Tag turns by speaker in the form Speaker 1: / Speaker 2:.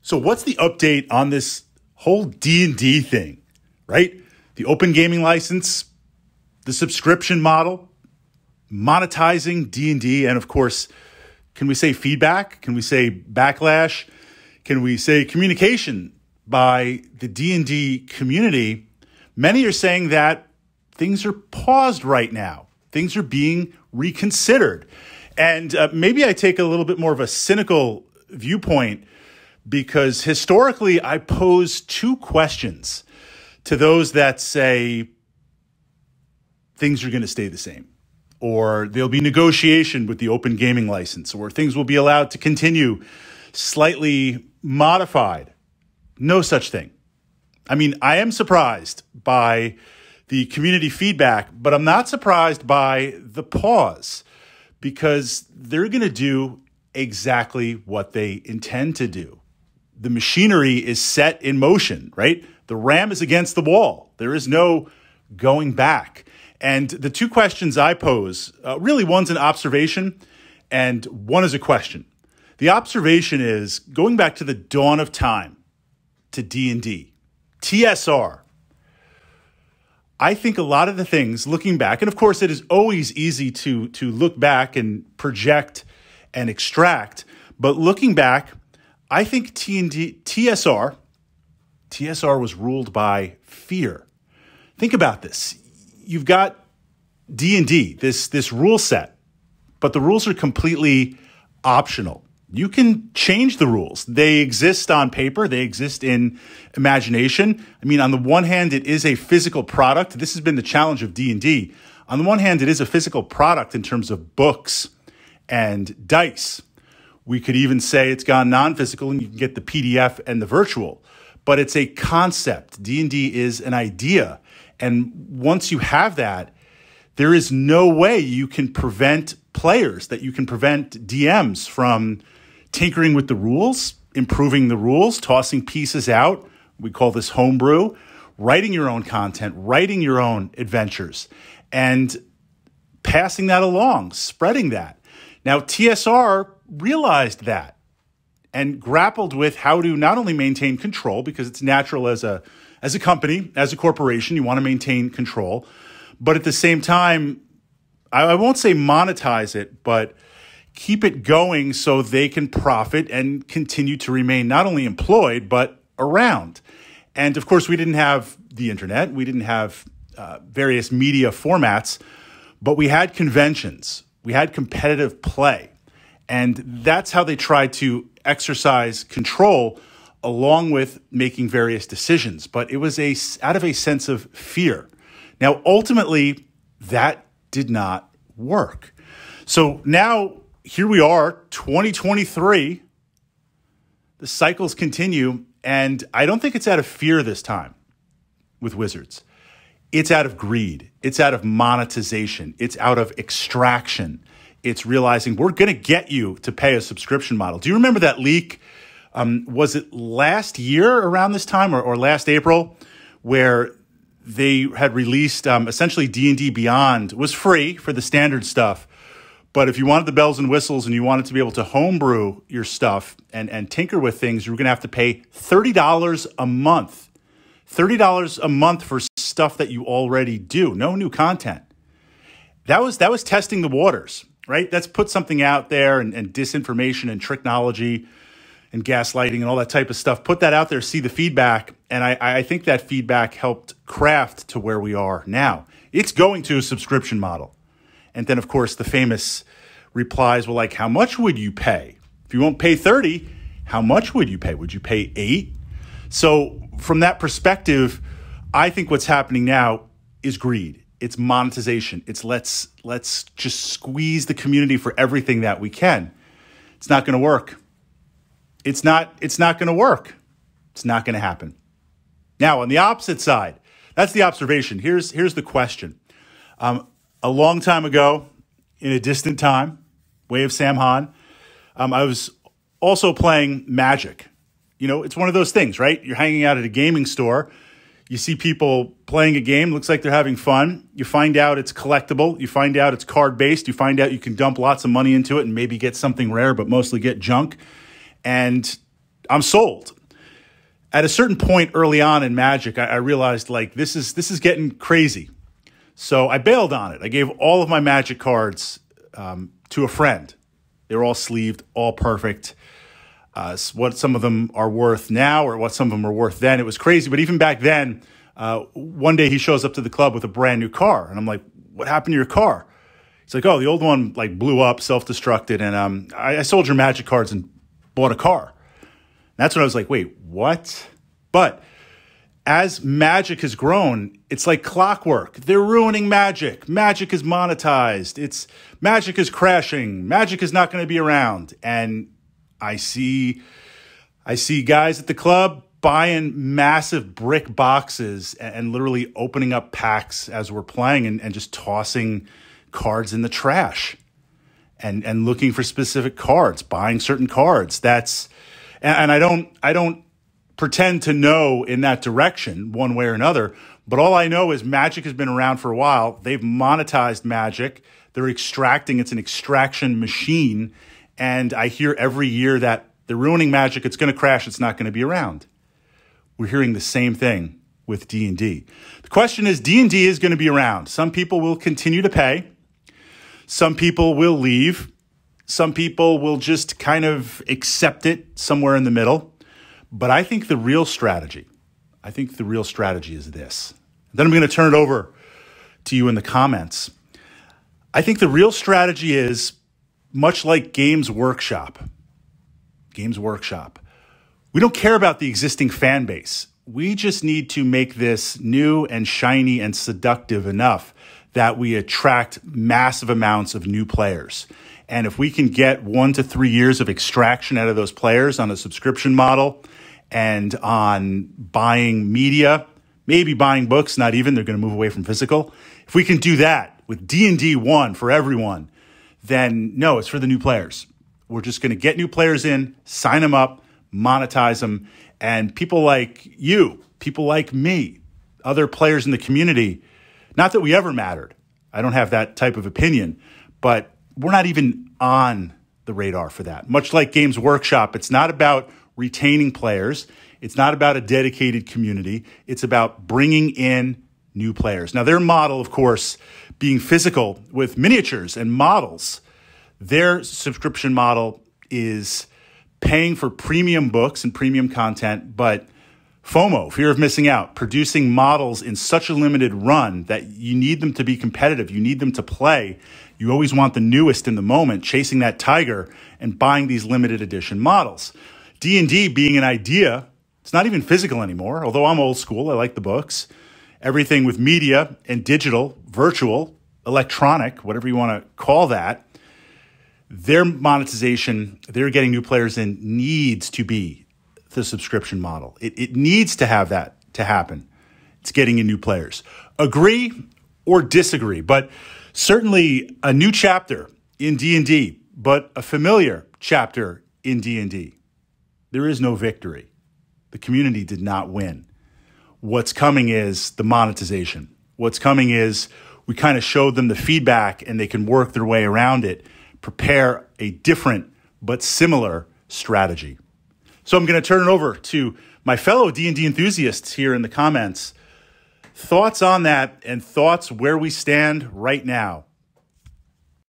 Speaker 1: So what's the update on this whole D&D thing, right? The open gaming license, the subscription model, monetizing D&D, and of course, can we say feedback? Can we say backlash? Can we say communication by the D&D community? Many are saying that things are paused right now. Things are being reconsidered. And maybe I take a little bit more of a cynical viewpoint because historically I pose two questions to those that say things are going to stay the same, or there'll be negotiation with the open gaming license, or things will be allowed to continue slightly modified. No such thing. I mean, I am surprised by the community feedback, but I'm not surprised by the pause because they're going to do exactly what they intend to do. The machinery is set in motion, right? The ram is against the wall. There is no going back. And the two questions I pose, really one's an observation and one is a question. The observation is going back to the dawn of time, to D&D, TSR. I think a lot of the things looking back, and of course it is always easy to look back and project and extract, but looking back, I think TSR was ruled by fear. Think about this. You've got D&D, this rule set, but the rules are completely optional. You can change the rules. They exist on paper. They exist in imagination. I mean, on the one hand, it is a physical product. This has been the challenge of D&D. On the one hand, it is a physical product in terms of books and dice. We could even say it's gone non-physical and you can get the PDF and the virtual, but it's a concept. D&D is an idea. And once you have that, there is no way you can prevent players, that you can prevent DMs from tinkering with the rules, improving the rules, tossing pieces out. We call this homebrew, writing your own content, writing your own adventures, and passing that along, spreading that. Now, TSR realized that and grappled with how to not only maintain control, because it's natural as a company, as a corporation, you want to maintain control, but at the same time, I won't say monetize it, but keep it going so they can profit and continue to remain not only employed, but around. And of course, we didn't have the internet. We didn't have various media formats, but we had conventions. We had competitive play. And that's how they tried to exercise control along with making various decisions. But it was out of a sense of fear. Now, ultimately, that did not work. So now, here we are, 2023. The cycles continue, and I don't think it's out of fear this time with Wizards. It's out of greed. It's out of monetization. It's out of extraction. It's realizing we're going to get you to pay a subscription model. Do you remember that leak? Was it last year around this time or last April where they had released essentially D&D Beyond was free for the standard stuff. But if you wanted the bells and whistles and you wanted to be able to homebrew your stuff and tinker with things, you were going to have to pay $30 a month. $30 a month for stuff that you already do. No new content. That was testing the waters, right? That's put something out there and disinformation and technology and gaslighting and all that type of stuff. Put that out there, see the feedback. And I think that feedback helped craft to where we are now. It's going to a subscription model. And then, of course, the famous replies were like, how much would you pay? If you won't pay 30, how much would you pay? Would you pay 8? So from that perspective, I think what's happening now is greed. It's monetization. It's let's just squeeze the community for everything that we can. It's not going to work. It's not going to work. It's not going to happen. Now, on the opposite side, that's the observation. Here's the question. A long time ago, in a distant time, way of Sam Han, I was also playing Magic. You know, it's one of those things, right? You're hanging out at a gaming store. You see people playing a game. Looks like they're having fun. You find out it's collectible. You find out it's card-based. You find out you can dump lots of money into it and maybe get something rare, but mostly get junk. And I'm sold. At a certain point early on in Magic, I realized like this is getting crazy. So I bailed on it. I gave all of my Magic cards to a friend. They were all sleeved, all perfect. What some of them are worth now or what some of them are worth then, it was crazy. But even back then, one day he shows up to the club with a brand new car. And I'm like, what happened to your car? He's like, oh, the old one like blew up, self-destructed. And I sold your Magic cards and bought a car. That's when I was like, wait, what? But as Magic has grown, it's like clockwork. They're ruining Magic. Magic is monetized. Magic is crashing. Magic is not going to be around. And I see guys at the club buying massive brick boxes and literally opening up packs as we're playing and just tossing cards in the trash and looking for specific cards, buying certain cards. And I don't pretend to know in that direction one way or another, but all I know is Magic has been around for a while. They've monetized Magic. They're extracting. It's an extraction machine. And I hear every year that they're ruining Magic. It's going to crash. It's not going to be around. We're hearing the same thing with D&D. The question is, D&D is going to be around. Some people will continue to pay. Some people will leave. Some people will just kind of accept it somewhere in the middle. But I think the real strategy is this. Then I'm going to turn it over to you in the comments. I think the real strategy is much like Games Workshop. Games Workshop. We don't care about the existing fan base. We just need to make this new and shiny and seductive enough that we attract massive amounts of new players. And if we can get 1 to 3 years of extraction out of those players on a subscription model and on buying media, maybe buying books, not even, they're going to move away from physical. If we can do that with D&D 1 for everyone, then no, it's for the new players. We're just going to get new players in, sign them up, monetize them, and people like you, people like me, other players in the community, not that we ever mattered. I don't have that type of opinion, but we're not even on the radar for that. Much like Games Workshop, it's not about retaining players. It's not about a dedicated community. It's about bringing in new players. Now, their model, of course, being physical with miniatures and models, their subscription model is paying for premium books and premium content, but FOMO, fear of missing out, producing models in such a limited run that you need them to be competitive. You need them to play. You always want the newest in the moment, chasing that tiger and buying these limited edition models. D&D being an idea, it's not even physical anymore, although I'm old school. I like the books. Everything with media and digital, virtual, electronic, whatever you want to call that, their monetization, they're getting new players in, needs to be the subscription model. It needs to have that to happen. It's getting in new players. Agree or disagree, but certainly a new chapter in D&D, but a familiar chapter in D&D. There is no victory. The community did not win. What's coming is the monetization. What's coming is we kind of showed them the feedback and they can work their way around it, prepare a different but similar strategy. So I'm going to turn it over to my fellow D&D enthusiasts here in the comments. Thoughts on that and thoughts where we stand right now.